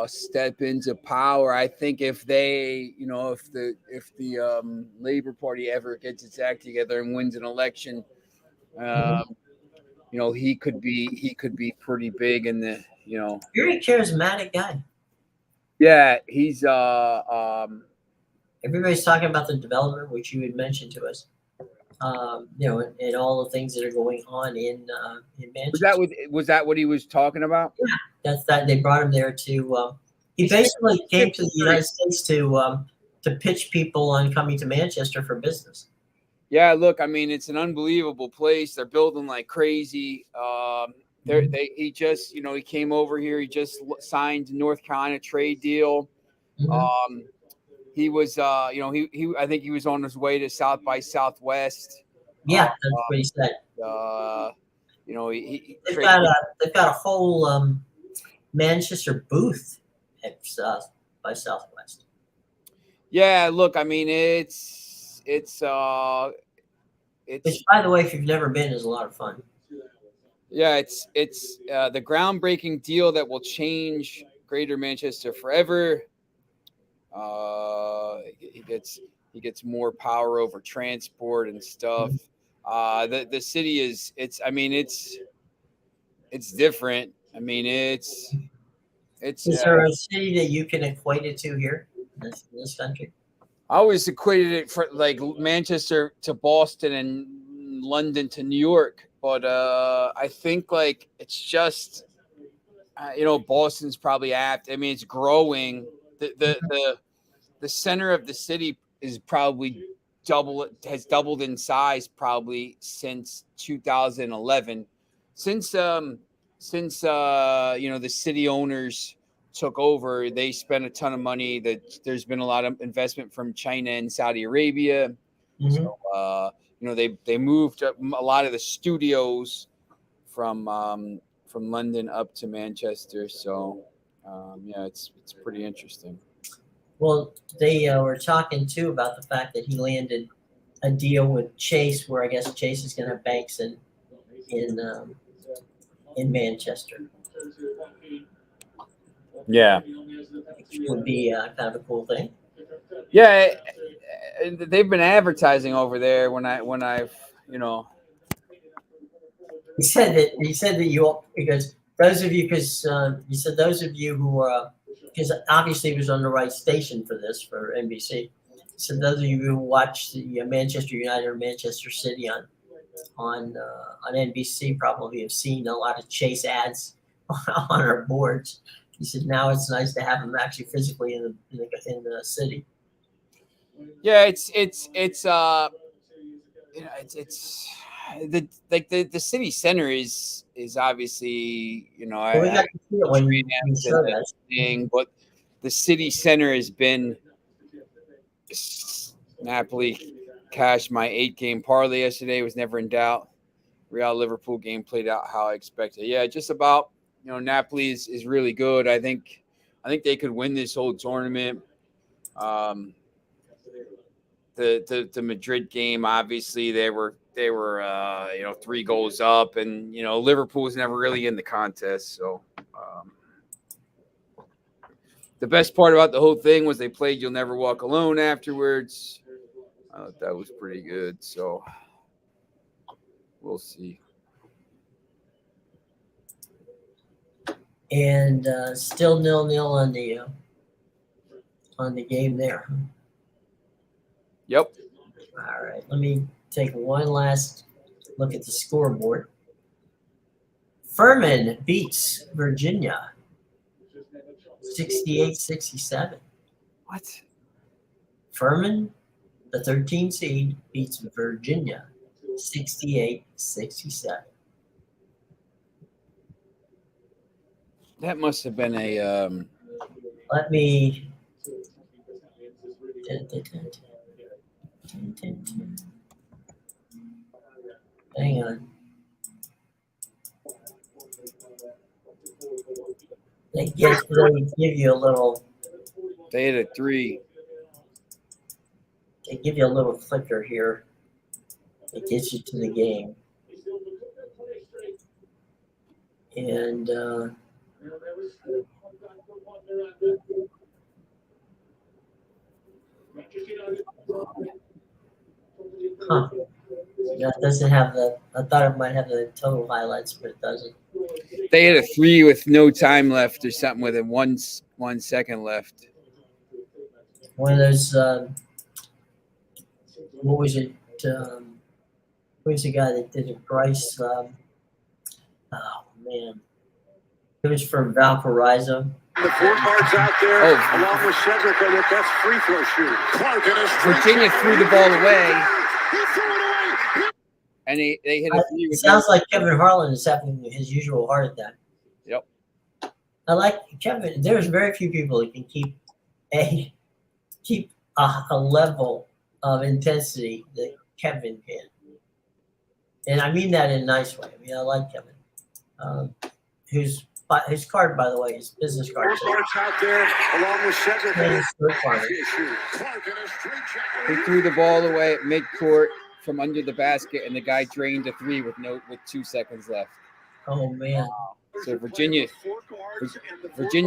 Speaker 2: step into power. I think if they, if the Labor Party ever gets its act together and wins an election, he could be pretty big in the,
Speaker 1: Very charismatic guy.
Speaker 2: Yeah, he's
Speaker 1: everybody's talking about the development, which you had mentioned to us. And all the things that are going on in Manchester.
Speaker 2: Was that what he was talking about?
Speaker 1: Yeah, that's that. They brought him there to. He basically came to the United States to pitch people on coming to Manchester for business.
Speaker 2: Yeah, look, I mean, it's an unbelievable place. They're building like crazy. He just, he came over here. He just signed a North Carolina trade deal.
Speaker 1: Mm-hmm.
Speaker 2: He was, I think he was on his way to South by Southwest.
Speaker 1: Yeah, that's what he said. They've got a whole Manchester booth at South by Southwest.
Speaker 2: Yeah, look, I mean, it's
Speaker 1: which, by the way, if you've never been, is a lot of fun.
Speaker 2: Yeah, it's the groundbreaking deal that will change Greater Manchester forever. He gets more power over transport and stuff. The city is it's different. I mean, it's
Speaker 1: Is there a city that you can equate it to here in this country?
Speaker 2: I always equated it for like Manchester to Boston and London to New York, but I think like it's just Boston's probably apt. I mean, it's growing. The center of the city is probably has doubled in size probably since 2011. Since the city owners took over, they spent a ton of money. There's been a lot of investment from China and Saudi Arabia.
Speaker 1: Mm-hmm.
Speaker 2: So they moved a lot of the studios from London up to Manchester. So it's pretty interesting.
Speaker 1: Well, they were talking too about the fact that he landed a deal with Chase, where I guess Chase is going to have banks in Manchester.
Speaker 2: Yeah,
Speaker 1: which would be kind of a cool thing.
Speaker 2: Yeah, they've been advertising over there when I've
Speaker 1: He said that you, because those of you, you said those of you who are, because obviously he was on the right station for this, for NBC. So those of you who watch the Manchester United or Manchester City on NBC probably have seen a lot of Chase ads on our boards. He said now it's nice to have them actually physically in the city.
Speaker 2: Yeah, it's the city center is obviously
Speaker 1: we got to see it when we saw that
Speaker 2: thing, but the city center has been. Napoli cashed my 8-game parlay yesterday. Was never in doubt. Real Liverpool game played out how I expected. Yeah, just about. Napoli is really good. I think they could win this whole tournament. The Madrid game, obviously they were 3 goals up, and Liverpool was never really in the contest. So the best part about the whole thing was they played "You'll Never Walk Alone" afterwards. I thought that was pretty good. So we'll see.
Speaker 1: And still 0-0 on the game there.
Speaker 2: Yep.
Speaker 1: All right. Let me take one last look at the scoreboard. Furman beats Virginia 68-67.
Speaker 2: What?
Speaker 1: Furman, the 13 seed, beats Virginia 68-67.
Speaker 2: That must have been a.
Speaker 1: Let me. Hang on. They give you a little.
Speaker 2: They hit a 3.
Speaker 1: They give you a little flicker here. It gets you to the game. And that doesn't have the. I thought it might have the total highlights, but it doesn't.
Speaker 2: They hit a 3 with no time left or something with it 1 second left.
Speaker 1: One of those. What was it? Who was the guy that did it? Bryce. Oh man, it was from Valparaiso.
Speaker 3: The 4 guards out there, along with Cedric, are their best free throw shooters.
Speaker 2: Virginia threw the ball away, and they hit a 3.
Speaker 1: It sounds like Kevin Harlan is having his usual heart attack.
Speaker 2: Yep.
Speaker 1: I like Kevin. There's very few people that can keep a level of intensity that Kevin can, and I mean that in a nice way. I mean, I like Kevin. His card, by the way, his business card.
Speaker 3: 4 guards out there, along with Cedric.
Speaker 2: He threw the ball away at midcourt from under the basket, and the guy drained a 3 with 2 seconds left.
Speaker 1: Oh man!
Speaker 2: So Virginia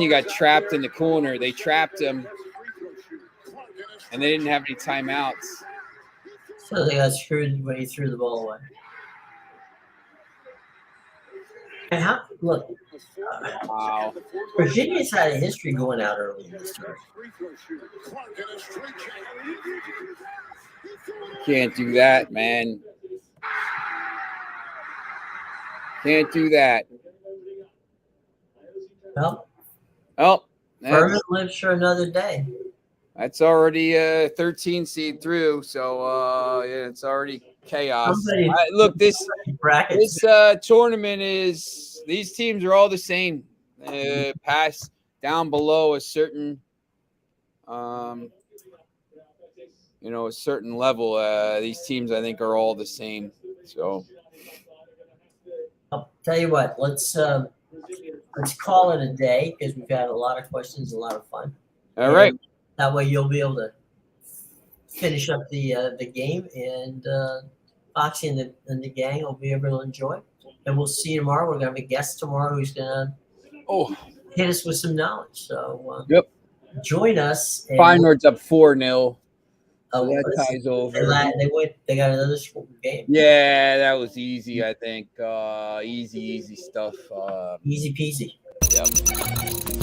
Speaker 2: got trapped in the corner. They trapped him, and they didn't have any timeouts.
Speaker 1: So they got screwed when he threw the ball away. And look,
Speaker 2: Wow.
Speaker 1: Virginia's had a history going out early in this tournament.
Speaker 2: Can't do that, man. Can't do that.
Speaker 1: Well,
Speaker 2: Oh,
Speaker 1: Furman lives for another day.
Speaker 2: that's already a 13 seed through, so yeah, it's already chaos. Look, this tournament is, these teams are all the same. Pass down below a certain, a certain level. These teams, I think, are all the same. So
Speaker 1: I'll tell you what. Let's call it a day because we've had a lot of questions, a lot of fun.
Speaker 2: All right.
Speaker 1: That way you'll be able to finish up the game, and Foxy and the gang will be able to enjoy. And we'll see you tomorrow. We're gonna have a guest tomorrow who's gonna hit us with some knowledge. So join us.
Speaker 2: Fine Nord's up 4-0.
Speaker 1: So
Speaker 2: that ties over.
Speaker 1: They got another school game.
Speaker 2: Yeah, that was easy. I think easy stuff.
Speaker 1: Easy peasy.
Speaker 2: Yep.